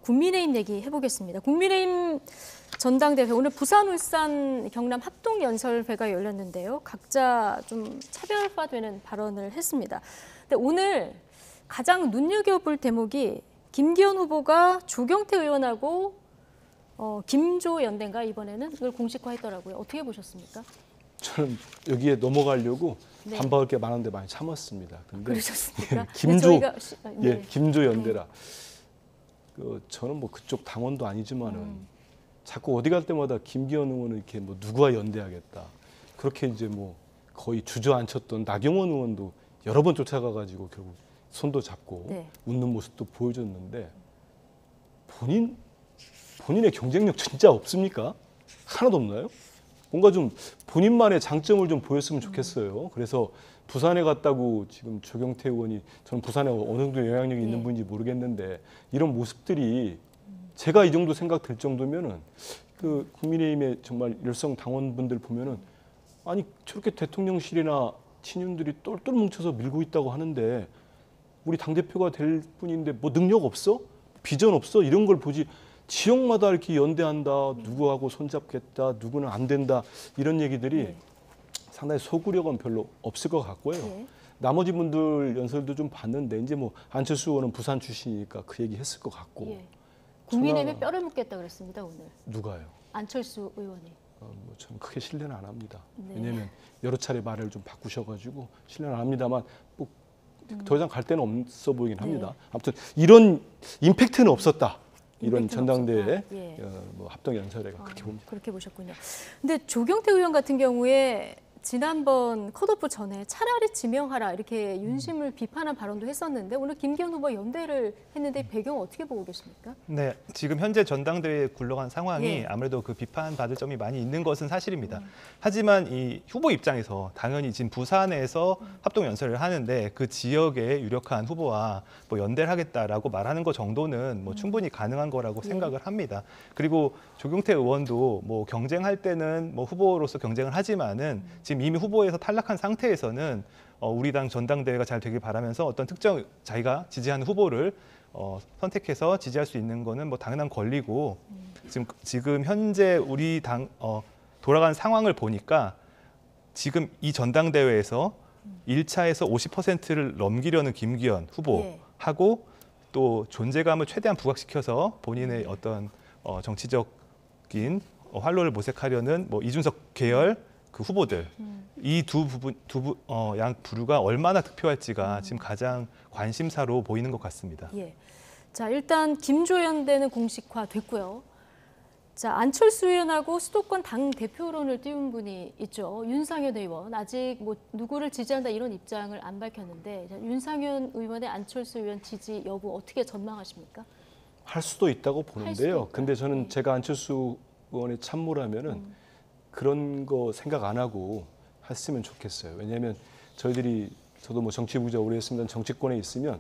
국민의힘 얘기 해보겠습니다. 국민의힘 전당대회 오늘 부산, 울산, 경남 합동연설회가 열렸는데요. 각자 좀 차별화되는 발언을 했습니다. 근데 오늘 가장 눈여겨볼 대목이 김기현 후보가 조경태 의원하고 김조 연대인가 이번에는 이걸 공식화했더라고요. 어떻게 보셨습니까? 저는 여기에 넘어가려고 네. 반박할 게 많은데 많이 참았습니다. 근데 그러셨습니까? 김조 연대라. 저는 뭐 그쪽 당원도 아니지만은 자꾸 어디 갈 때마다 김기현 의원은 이렇게 뭐 누구와 연대하겠다. 그렇게 이제 뭐 거의 주저앉혔던 나경원 의원도 여러 번 쫓아가가지고 결국 손도 잡고 네. 웃는 모습도 보여줬는데 본인의 경쟁력 진짜 없습니까? 하나도 없나요? 뭔가 좀 본인만의 장점을 좀 보였으면 좋겠어요. 그래서 부산에 갔다고 지금 조경태 의원이 저는 부산에 어느 정도 영향력이 있는 분인지 모르겠는데 이런 모습들이 제가 이 정도 생각될 정도면은 그 국민의힘의 정말 열성 당원분들 보면은 아니 저렇게 대통령실이나 친윤들이 똘똘 뭉쳐서 밀고 있다고 하는데 우리 당대표가 될 뿐인데 뭐 능력 없어? 비전 없어? 이런 걸 보지 지역마다 이렇게 연대한다, 누구하고 손잡겠다, 누구는 안 된다 이런 얘기들이 상당히 소구력은 별로 없을 것 같고요. 네. 나머지 분들 연설도 좀 봤는데 이제 뭐 안철수 의원은 부산 출신이니까 그 얘기 했을 것 같고. 예. 국민의힘에 뼈를 묻겠다 그랬습니다 오늘. 누가요? 안철수 의원이. 뭐 저는 크게 신뢰는 안 합니다. 네. 왜냐하면 여러 차례 말을 좀 바꾸셔가지고 신뢰는 안 합니다만 뭐 더 이상 갈 데는 없어 보이긴 합니다. 아무튼 이런 임팩트는 없었다. 이런 전당대회 예. 뭐 합동 연설회가 그렇게 봅니다. 그렇게 보셨군요. 근데 조경태 의원 같은 경우에 지난번 컷오프 전에 차라리 지명하라 이렇게 윤심을 비판한 발언도 했었는데 오늘 김기현 후보 연대를 했는데 배경 어떻게 보고 계십니까? 네, 지금 현재 전당대회에 굴러간 상황이 예. 아무래도 그 비판받을 점이 많이 있는 것은 사실입니다. 하지만 이 후보 입장에서 당연히 지금 부산에서 합동 연설을 하는데 그 지역의 유력한 후보와 뭐 연대를 하겠다라고 말하는 것 정도는 뭐 충분히 가능한 거라고 생각을 합니다. 그리고 조경태 의원도 뭐 경쟁할 때는 뭐 후보로서 경쟁을 하지만은 지금 이미 후보에서 탈락한 상태에서는 우리 당 전당대회가 잘 되길 바라면서 어떤 특정 자기가 지지하는 후보를 선택해서 지지할 수 있는 거는 뭐 당연한 권리고 지금 현재 우리 당 돌아가는 상황을 보니까 지금 이 전당대회에서 1차에서 50%를 넘기려는 김기현 후보하고 또 존재감을 최대한 부각시켜서 본인의 어떤 정치적인 활로를 모색하려는 뭐 이준석 계열 그 후보들 이 양 부류가 얼마나 득표할지가 지금 가장 관심사로 보이는 것 같습니다. 예. 자, 일단 김조연대는 공식화됐고요. 자, 안철수 의원하고 수도권 당 대표론을 띄운 분이 있죠. 윤상현 의원. 아직 뭐 누구를 지지한다 이런 입장을 안 밝혔는데 자, 윤상현 의원의 안철수 의원 지지 여부 어떻게 전망하십니까? 할 수도 있다고 보는데요. 근데 저는 네. 제가 안철수 의원의 참모라면은 그런 거 생각 안 하고 했으면 좋겠어요. 왜냐하면 저도 뭐 정치부자 오래 했습니다. 정치권에 있으면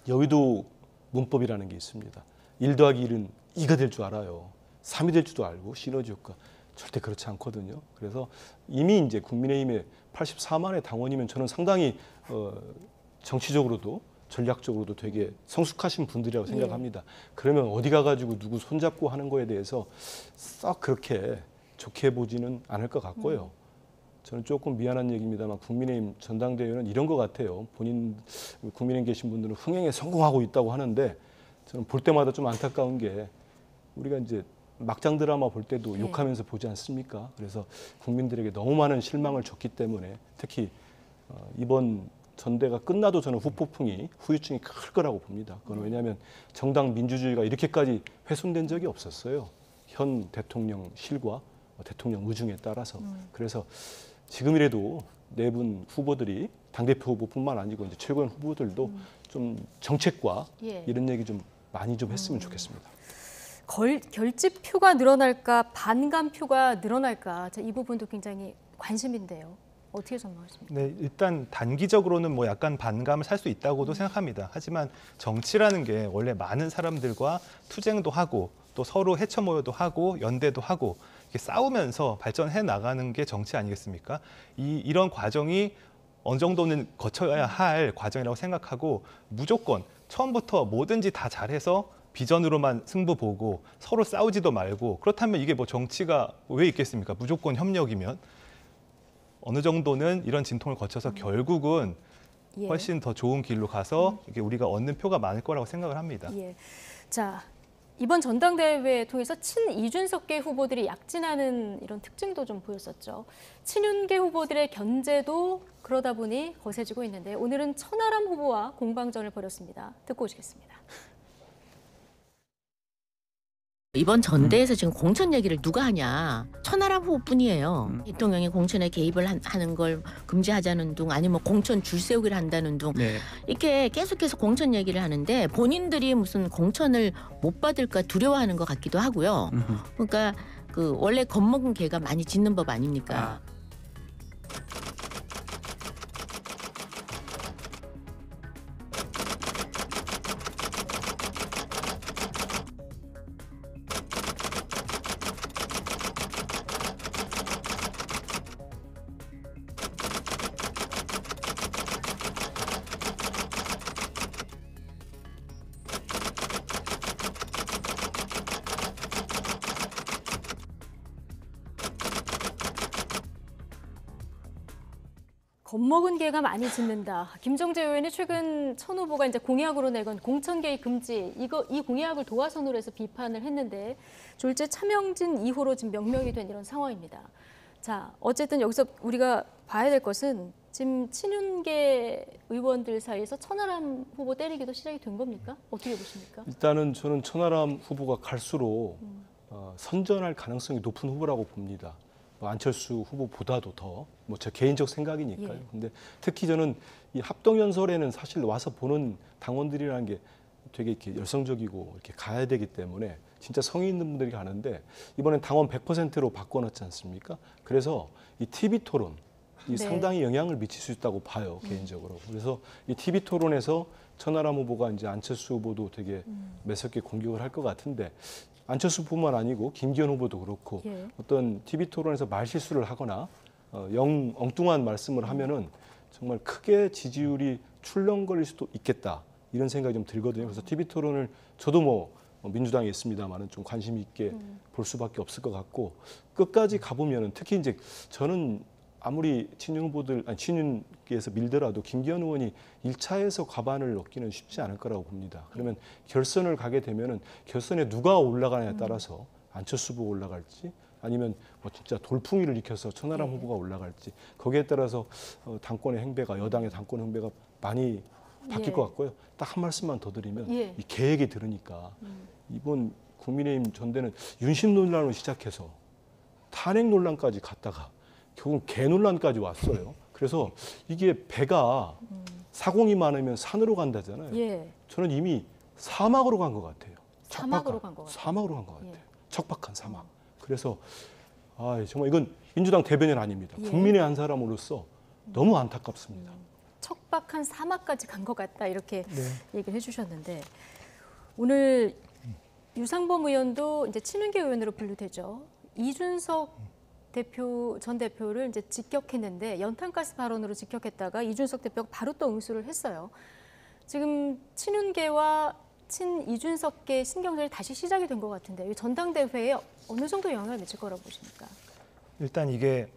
여의도 문법이라는 게 있습니다. 1 더하기 1은 2가 될 줄 알아요. 3이 될 줄도 알고 시너지 효과 절대 그렇지 않거든요. 그래서 이미 이제 국민의힘의 84만의 당원이면 저는 상당히 정치적으로도 전략적으로도 되게 성숙하신 분들이라고 생각합니다. 그러면 어디 가가지고 누구 손잡고 하는 거에 대해서 썩 그렇게 좋게 보지는 않을 것 같고요. 저는 조금 미안한 얘기입니다만 국민의힘 전당대회는 이런 것 같아요. 국민의힘 계신 분들은 흥행에 성공하고 있다고 하는데 저는 볼 때마다 좀 안타까운 게 우리가 이제 막장 드라마 볼 때도 욕하면서 보지 않습니까? 그래서 국민들에게 너무 많은 실망을 줬기 때문에 특히 이번 전대가 끝나도 저는 후유증이 클 거라고 봅니다. 그건 왜냐하면 정당 민주주의가 이렇게까지 훼손된 적이 없었어요. 현 대통령실과 대통령 의중에 따라서. 그래서 지금이라도 네 분 후보들이 당대표 후보뿐만 아니고 이제 최고위원 후보들도 좀 정책과 이런 얘기 좀 많이 좀 했으면 좋겠습니다. 결집표가 늘어날까 반감표가 늘어날까 자, 이 부분도 굉장히 관심인데요. 어떻게 전망하십니까? 네, 일단 단기적으로는 뭐 약간 반감을 살 수 있다고도 생각합니다. 하지만 정치라는 게 원래 많은 사람들과 투쟁도 하고 또 서로 헤쳐 모여도 하고 연대도 하고 이렇게 싸우면서 발전해 나가는 게 정치 아니겠습니까? 이런 과정이 어느 정도는 거쳐야 할 과정이라고 생각하고 무조건 처음부터 뭐든지 다 잘해서 비전으로만 승부 보고 서로 싸우지도 말고 그렇다면 이게 뭐 정치가 왜 있겠습니까? 무조건 협력이면 어느 정도는 이런 진통을 거쳐서 결국은 예. 훨씬 더 좋은 길로 가서 이게 우리가 얻는 표가 많을 거라고 생각을 합니다. 예. 자, 이번 전당대회 통해서 친이준석계 후보들이 약진하는 이런 특징도 좀 보였었죠. 친윤계 후보들의 견제도 그러다 보니 거세지고 있는데 오늘은 천하람 후보와 공방전을 벌였습니다. 듣고 오시겠습니다. 이번 전대에서 지금 공천 얘기를 누가 하냐. 천하람 후보뿐이에요. 대통령이 공천에 개입을 하는 걸 금지하자는 둥 아니면 공천 줄 세우기를 한다는 둥 이렇게 계속해서 공천 얘기를 하는데 본인들이 무슨 공천을 못 받을까 두려워하는 것 같기도 하고요. 그러니까 그 원래 겁먹은 개가 많이 짖는 법 아닙니까? 겁먹은 개가 많이 짖는다. 김정재 의원이 최근 천 후보가 이제 공약으로 내건 공천 개입 금지 이 공약을 도화선으로 해서 비판을 했는데 졸제 차명진 2호로 지금 명명이 된 이런 상황입니다. 자, 어쨌든 여기서 우리가 봐야 될 것은 지금 친윤계 의원들 사이에서 천하람 후보 때리기도 시작이 된 겁니까? 어떻게 보십니까? 일단은 저는 천하람 후보가 갈수록 선전할 가능성이 높은 후보라고 봅니다. 안철수 후보보다도 더 뭐 제 개인적 생각이니까요. 예. 근데 특히 저는 이 합동연설에는 사실 와서 보는 당원들이라는 게 되게 이렇게 열성적이고 이렇게 가야 되기 때문에 진짜 성의 있는 분들이 가는데 이번엔 당원 100%로 바꿔놨지 않습니까? 그래서 이 TV 토론 이 네. 상당히 영향을 미칠 수 있다고 봐요, 개인적으로. 그래서 이 TV 토론에서 천하람 후보가 이제 안철수 후보도 되게 매섭게 공격을 할 것 같은데 안철수 후보만 아니고 김기현 후보도 그렇고 예. 어떤 TV 토론에서 말실수를 하거나 엉뚱한 말씀을 하면은 정말 크게 지지율이 출렁거릴 수도 있겠다 이런 생각이 좀 들거든요. 그래서 TV 토론을 저도 뭐 민주당에 있습니다만은 좀 관심 있게 볼 수밖에 없을 것 같고 끝까지 가보면은 특히 이제 저는 아무리 친윤 후보들 아니 친윤계에서 밀더라도 김기현 의원이 1차에서 과반을 얻기는 쉽지 않을 거라고 봅니다. 그러면 결선을 가게 되면은 결선에 누가 올라가냐에 따라서 안철수 후보가 올라갈지 아니면 뭐 진짜 돌풍이를 일으켜서 천하람 네. 후보가 올라갈지 거기에 따라서 당권의 행배가 여당의 당권 행배가 많이 바뀔 예. 것 같고요. 딱 한 말씀만 더 드리면 예. 이 계획이 들으니까 이번 국민의힘 전대는 윤심 논란으로 시작해서 탄핵 논란까지 갔다가 결국 개 논란까지 왔어요. 그래서 이게 배가 사공이 많으면 산으로 간다잖아요. 예. 저는 이미 사막으로 간 것 같아요. 사막으로 간 것 같아요. 사막으로 간 것 같아요. 예. 척박한 사막. 그래서 정말 이건 민주당 대변인 아닙니다. 예. 국민의 한 사람으로서 너무 안타깝습니다. 척박한 사막까지 간 것 같다 이렇게 네. 얘기를 해주셨는데 오늘 유상범 의원도 이제 친윤계 의원으로 분류되죠. 이준석 전 대표를 이제 직격했는데 연탄가스 발언으로 직격했다가 이준석 대표가 바로 또 응수를 했어요. 지금 친윤계와 친이준석계 신경전이 다시 시작이 된 것 같은데 이 전당대회에 어느 정도 영향을 미칠 거라고 보십니까? 일단 이게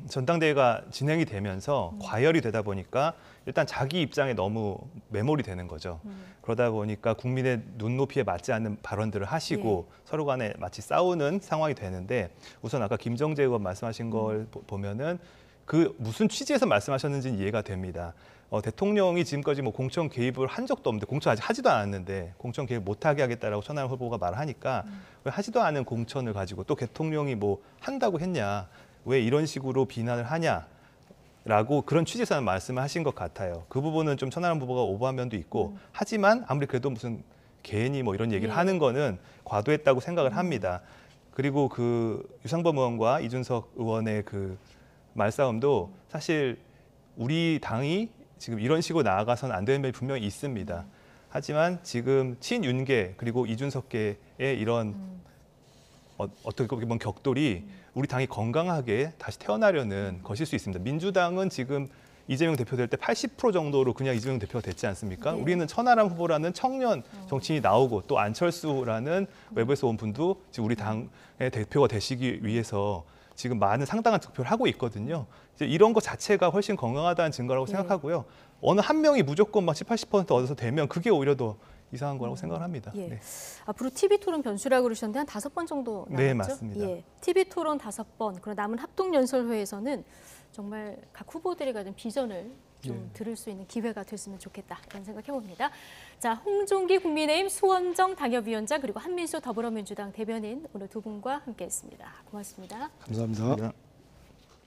전당대회가 진행이 되면서 과열이 되다 보니까 일단 자기 입장에 너무 매몰이 되는 거죠. 그러다 보니까 국민의 눈높이에 맞지 않는 발언들을 하시고 서로 간에 마치 싸우는 상황이 되는데 우선 아까 김정재 의원 말씀하신 걸 보면은 그 무슨 취지에서 말씀하셨는지는 이해가 됩니다. 대통령이 지금까지 뭐 공천 개입을 한 적도 없는데 공천 아직 하지도 않았는데 공천 개입 못하게 하겠다라고 천하람 후보가 말하니까 왜 하지도 않은 공천을 가지고 또 대통령이 뭐 한다고 했냐 왜 이런 식으로 비난을 하냐라고 그런 취지에서 말씀을 하신 것 같아요. 그 부분은 좀 천하람 후보가 오버한 면도 있고 하지만 아무리 그래도 무슨 개인이 뭐 이런 얘기를 하는 거는 과도했다고 생각을 합니다. 그리고 그 유상범 의원과 이준석 의원의 그 말싸움도 사실 우리 당이 지금 이런 식으로 나아가서는 안 되는 면이 분명히 있습니다. 하지만 지금 친윤계 그리고 이준석계의 이런 어떻게 보면 격돌이 우리 당이 건강하게 다시 태어나려는 것일 수 있습니다. 민주당은 지금 이재명 대표 될 때 80% 정도로 그냥 이재명 대표가 됐지 않습니까? 네. 우리는 천하람 후보라는 청년 정치인이 나오고 또 안철수라는 외부에서 온 분도 지금 우리 당의 대표가 되시기 위해서 지금 많은 상당한 득표를 하고 있거든요. 이제 이런 것 자체가 훨씬 건강하다는 증거라고 네. 생각하고요. 어느 한 명이 무조건 막 70, 80% 얻어서 되면 그게 오히려 더 이상한 거라고 생각을 합니다. 예. 네. 앞으로 TV 토론 변수라고 그러셨는데 한 5번 정도 남았죠? 네, 맞습니다. 예. TV 토론 5번, 그리고 남은 합동연설회에서는 정말 각 후보들이 가진 비전을 좀 예. 들을 수 있는 기회가 됐으면 좋겠다 그런 생각해 봅니다. 자, 홍종기 국민의힘 수원정 당협위원장 그리고 한민수 더불어민주당 대변인 오늘 두 분과 함께했습니다. 고맙습니다. 감사합니다. 감사합니다.